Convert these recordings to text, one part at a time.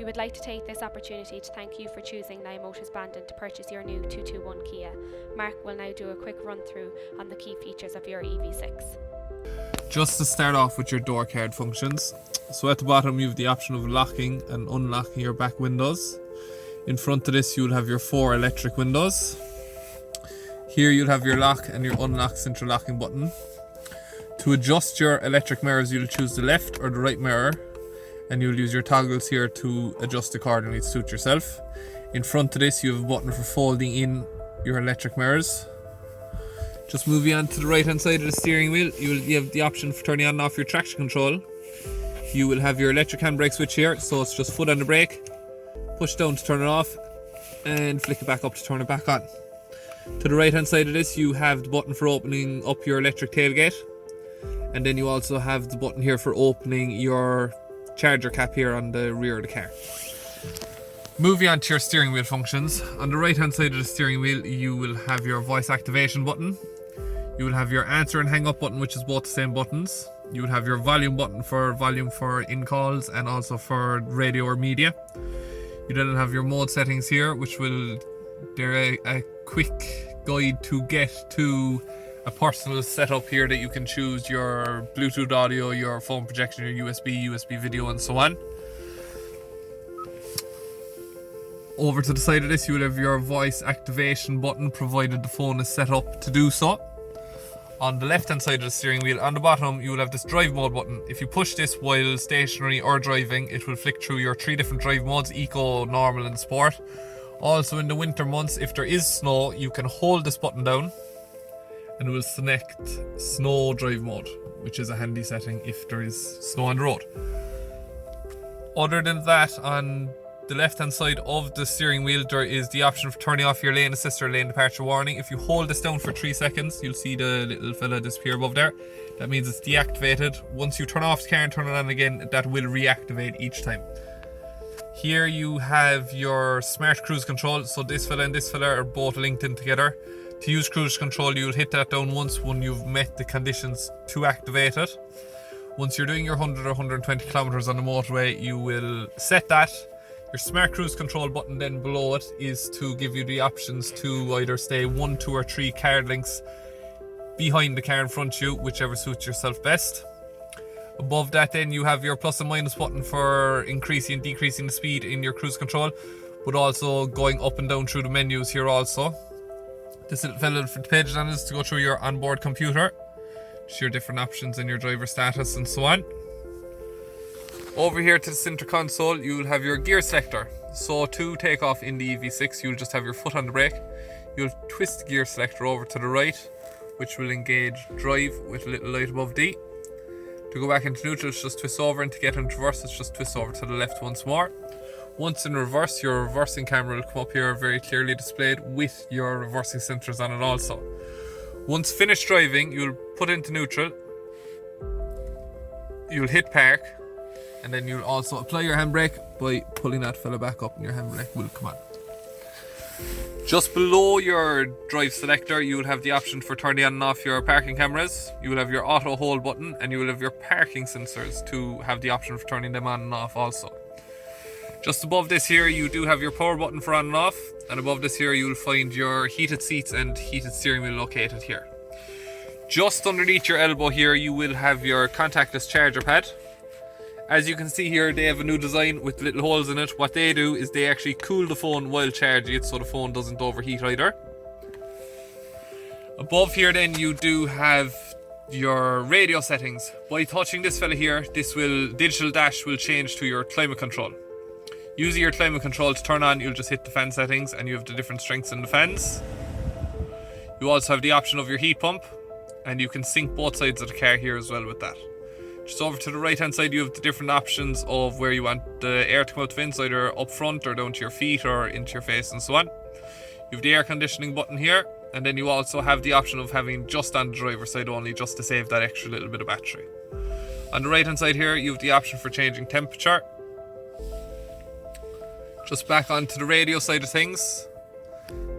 We would like to take this opportunity to thank you for choosing Nyhan Motors Bandon to purchase your new 221 Kia. Mark will now do a quick run through on the key features of your EV6. Just to start off with your door card functions. So at the bottom you have the option of locking and unlocking your back windows. In front of this you'll have your 4 electric windows. Here you'll have your lock and your unlock central locking button. To adjust your electric mirrors you'll choose the left or the right mirror, and you'll use your toggles here to adjust accordingly to suit yourself. In front of this you have a button for folding in your electric mirrors. Just moving on to the right hand side of the steering wheel, you have the option for turning on and off your traction control. You will have your electric handbrake switch here, so it's just foot on the brake, push down to turn it off and flick it back up to turn it back on. To the right hand side of this you have the button for opening up your electric tailgate, and then you also have the button here for opening your charger cap here on the rear of the car. Moving on to your steering wheel functions. On the right hand side of the steering wheel you will have your voice activation button. You will have your answer and hang up button, which is both the same buttons. You will have your volume button for volume for in calls and also for radio or media. You then have your mode settings here, which will, they're a quick guide to get to a personal setup here that you can choose your Bluetooth audio, your phone projection, your USB video and so on. Over to the side of this you will have your voice activation button, provided the phone is set up to do so. On the left hand side of the steering wheel, on the bottom you will have this drive mode button. If you push this while stationary or driving, it will flick through your 3 different drive modes: eco, normal and sport. Also in the winter months, if there is snow, you can hold this button down and it will select snow drive mode, which is a handy setting if there is snow on the road. Other than that, on the left hand side of the steering wheel there is the option for turning off your lane assist or lane departure warning. If you hold this down for 3 seconds, you'll see the little fella disappear above there. That means it's deactivated. Once you turn off the car and turn it on again, that will reactivate each time. Here you have your smart cruise control. So this fella and this fella are both linked in together. To use cruise control you'll hit that down once when you've met the conditions to activate it. Once you're doing your 100 or 120 kilometers on the motorway, you will set that. Your smart cruise control button then below it is to give you the options to either stay 1, 2 or 3 car lengths behind the car in front of you, whichever suits yourself best. Above that then you have your plus and minus button for increasing and decreasing the speed in your cruise control, but also going up and down through the menus here also. This little fella for the page on is to go through your onboard computer, just your different options and your driver status and so on. Over here to the center console you'll have your gear selector. So to take off in the EV6 you'll just have your foot on the brake. You'll twist the gear selector over to the right, which will engage drive with a little light above D. To go back into neutral it's just twist over, and to get into reverse it's just twist over to the left once more. Once in reverse, your reversing camera will come up here very clearly displayed with your reversing sensors on it also. Once finished driving, you'll put into neutral, you'll hit park, and then you'll also apply your handbrake by pulling that fella back up and your handbrake will come on. Just below your drive selector you will have the option for turning on and off your parking cameras. You will have your auto hold button, and you will have your parking sensors to have the option for turning them on and off also. Just above this here you do have your power button for on and off, and above this here you will find your heated seats and heated steering wheel located here. Just underneath your elbow here you will have your contactless charger pad. As you can see here, they have a new design with little holes in it. What they do is they actually cool the phone while charging it so the phone doesn't overheat either. Above here then you do have your radio settings. By touching this fella here, digital dash will change to your climate control. Using your climate control to turn on, you'll just hit the fan settings and you have the different strengths in the fans. You also have the option of your heat pump, and you can sync both sides of the car here as well with that. Just over to the right hand side you have the different options of where you want the air to come out of vents, either up front or down to your feet or into your face and so on. You have the air conditioning button here, and then you also have the option of having just on the driver's side only, just to save that extra little bit of battery. On the right hand side here you have the option for changing temperature. Just back onto the radio side of things.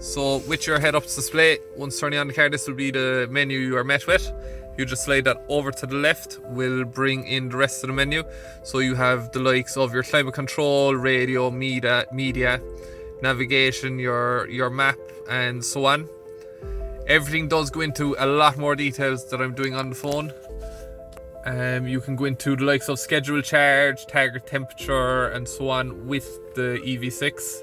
So with your head-up display, once turning on the car, this will be the menu you are met with. You just slide that over to the left, will bring in the rest of the menu. So you have the likes of your climate control, radio, media, navigation, your map, and so on. Everything does go into a lot more details that I'm doing on the phone. You can go into the likes of schedule charge, target temperature, and so on with the EV6.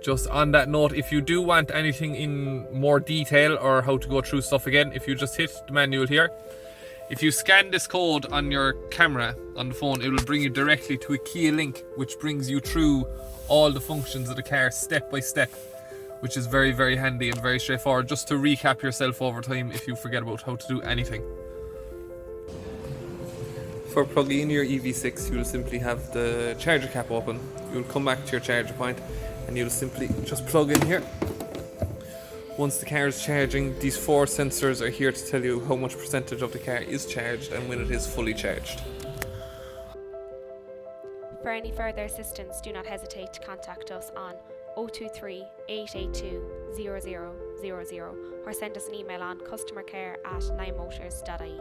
Just on that note, if you do want anything in more detail or how to go through stuff again, if you just hit the manual here, if you scan this code on your camera on the phone, it will bring you directly to a key link which brings you through all the functions of the car step by step, which is very, very handy and very straightforward, just to recap yourself over time if you forget about how to do anything. For plugging in your EV6, you'll simply have the charger cap open. You'll come back to your charger point and you'll simply just plug in here. Once the car is charging, these 4 sensors are here to tell you how much percentage of the car is charged and when it is fully charged. For any further assistance, do not hesitate to contact us on 023 882 0000 or send us an email on customercare@nyhanmotors.ie.